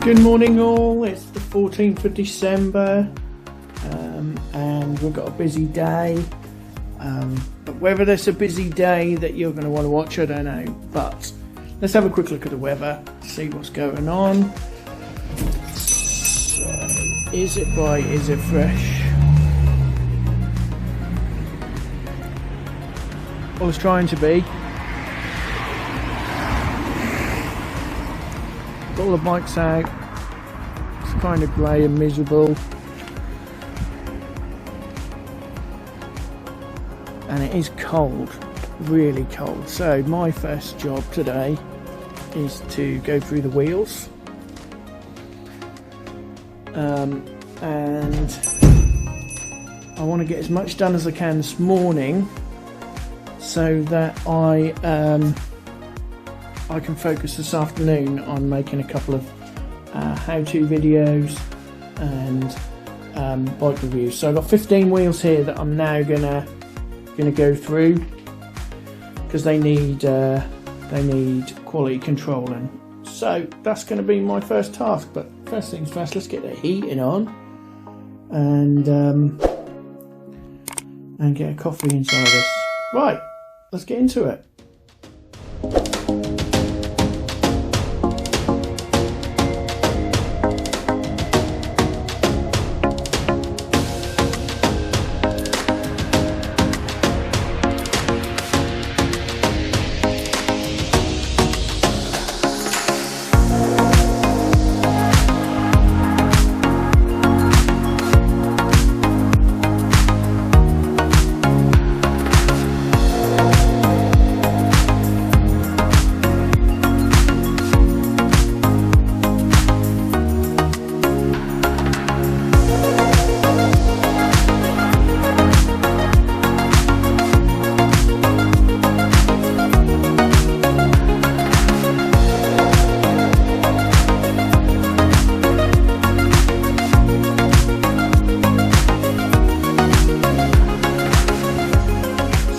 Good morning all, it's the 14th of December and we've got a busy day, but whether there's a busy day that you're going to want to watch I don't know, but let's have a quick look at the weather, see what's going on. So, is it bright, is it fresh? Well, it's trying to be. Got all the bikes out, it's kind of grey and miserable, and it is cold, really cold. So my first job today is to go through the wheels, and I want to get as much done as I can this morning so that I can focus this afternoon on making a couple of how-to videos and bike reviews. So I've got 15 wheels here that I'm now gonna go through because they need quality controlling. So that's going to be my first task. But first things first, let's get the heating on and get a coffee inside this. Right, let's get into it.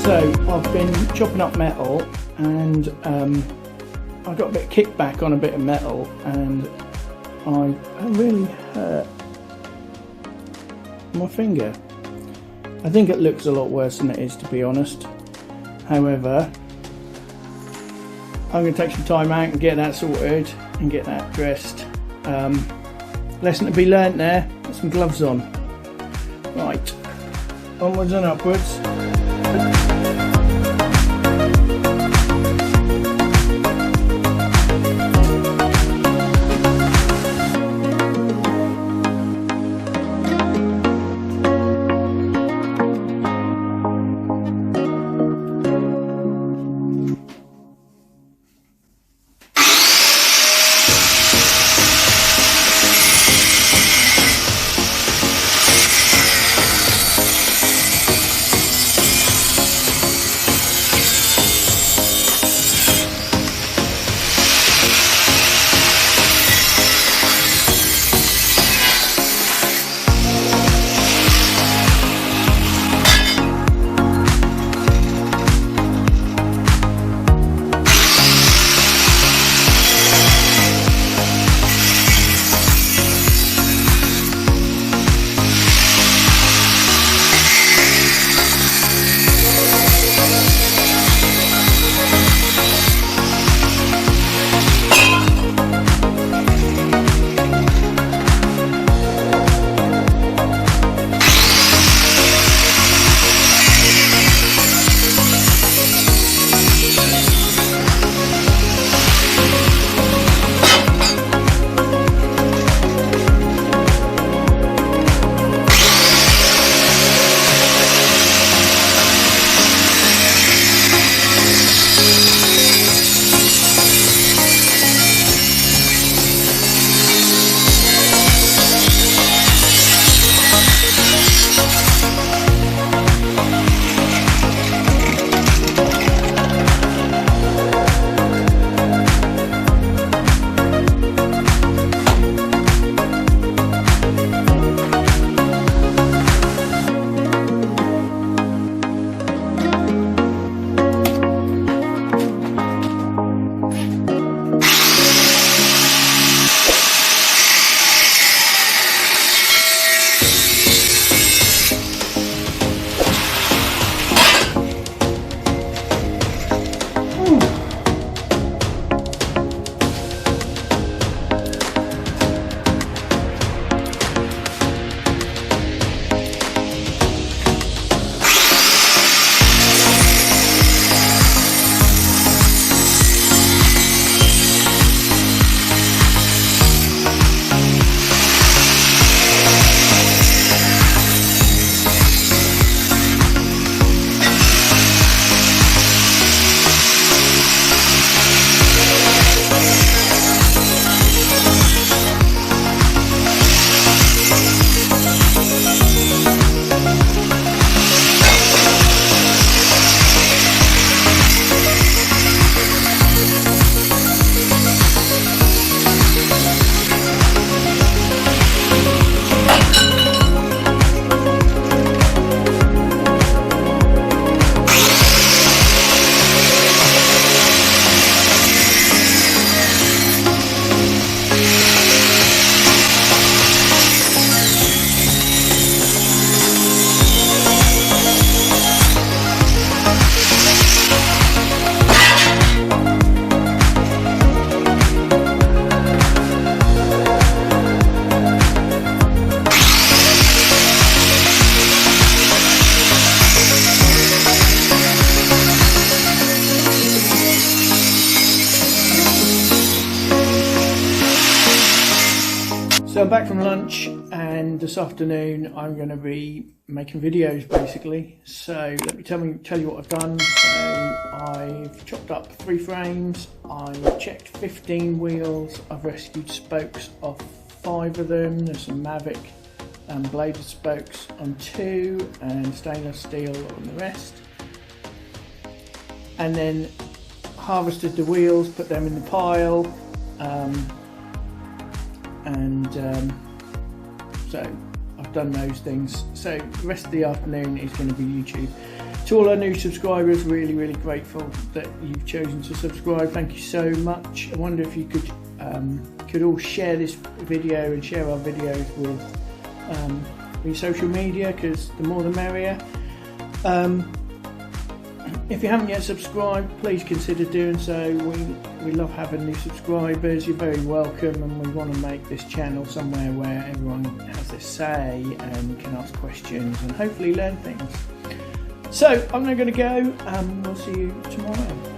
So I've been chopping up metal and I got a bit of kickback on a bit of metal and I really hurt my finger. I think it looks a lot worse than it is, to be honest. However, I'm going to take some time out and get that sorted and get that dressed. Lesson to be learnt there, put some gloves on. Right, onwards and upwards. So I'm back from lunch, and this afternoon I'm going to be making videos basically. So let me tell you what I've done. So I've chopped up 3 frames, I checked 15 wheels, I've rescued spokes off 5 of them. There's some Mavic bladed spokes on 2 and stainless steel on the rest. And then harvested the wheels, put them in the pile. So I've done those things. So the rest of the afternoon is going to be YouTube. To all our new subscribers, really grateful that you've chosen to subscribe. Thank you so much. I wonder if you could all share this video and share our videos with your social media, because the more the merrier. If you haven't yet subscribed, please consider doing so. We love having new subscribers. You're very welcome, and we want to make this channel somewhere where everyone has their say and can ask questions and hopefully learn things. So I'm now going to go, and we'll see you tomorrow.